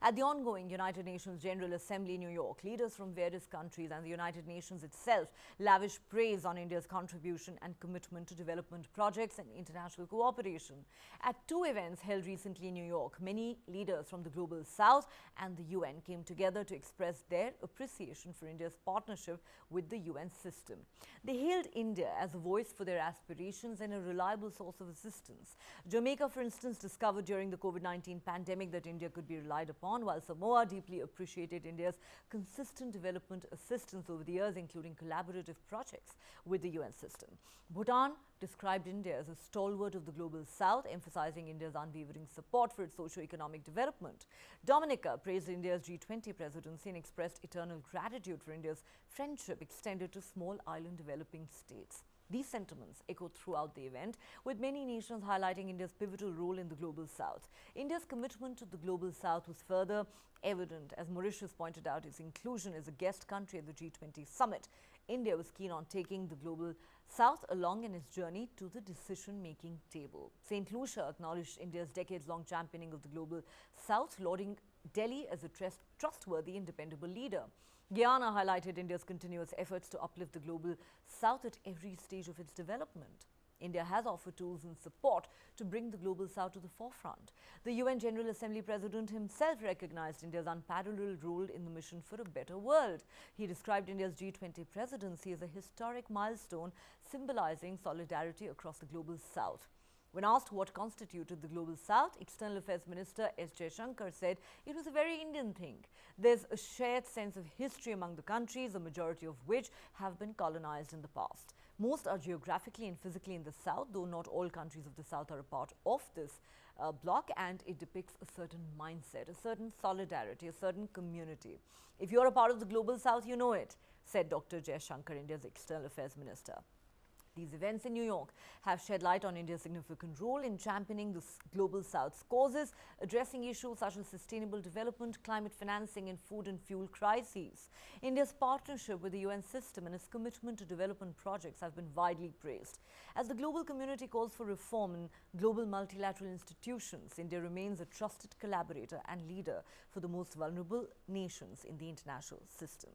At the ongoing United Nations General Assembly in New York, leaders from various countries and the United Nations itself lavished praise on India's contribution and commitment to development projects and international cooperation. At two events held recently in New York, many leaders from the Global South and the UN came together to express their appreciation for India's partnership with the UN system. They hailed India as a voice for their aspirations and a reliable source of assistance. Jamaica, for instance, discovered during the COVID-19 pandemic that India could be relied upon, while Samoa deeply appreciated India's consistent development assistance over the years, including collaborative projects with the UN system. Bhutan described India as a stalwart of the Global South, emphasizing India's unwavering support for its socio-economic development. Dominica praised India's G20 presidency and expressed eternal gratitude for India's friendship extended to small island developing states. These sentiments echoed throughout the event, with many nations highlighting India's pivotal role in the Global South. India's commitment to the Global South was further evident as Mauritius pointed out its inclusion as a guest country at the G20 summit. India was keen on taking the Global South along in its journey to the decision-making table. St. Lucia acknowledged India's decades-long championing of the Global South, lauding Delhi as a trustworthy and dependable leader. Guyana highlighted India's continuous efforts to uplift the Global South at every stage of its development. India has offered tools and support to bring the Global South to the forefront. The UN General Assembly President himself recognized India's unparalleled role in the mission for a better world. He described India's G20 presidency as a historic milestone symbolizing solidarity across the Global South. When asked what constituted the Global South, External Affairs Minister S. Jaishankar said it was a very Indian thing. There's a shared sense of history among the countries, a majority of which have been colonized in the past. Most are geographically and physically in the South, though not all countries of the South are a part of this bloc, and it depicts a certain mindset, a certain solidarity, a certain community. If you're a part of the Global South, you know it, said Dr. Jaishankar, India's External Affairs Minister. These events in New York have shed light on India's significant role in championing the Global South's causes, addressing issues such as sustainable development, climate financing and food and fuel crises. India's partnership with the UN system and its commitment to development projects have been widely praised. As the global community calls for reform in global multilateral institutions, India remains a trusted collaborator and leader for the most vulnerable nations in the international system.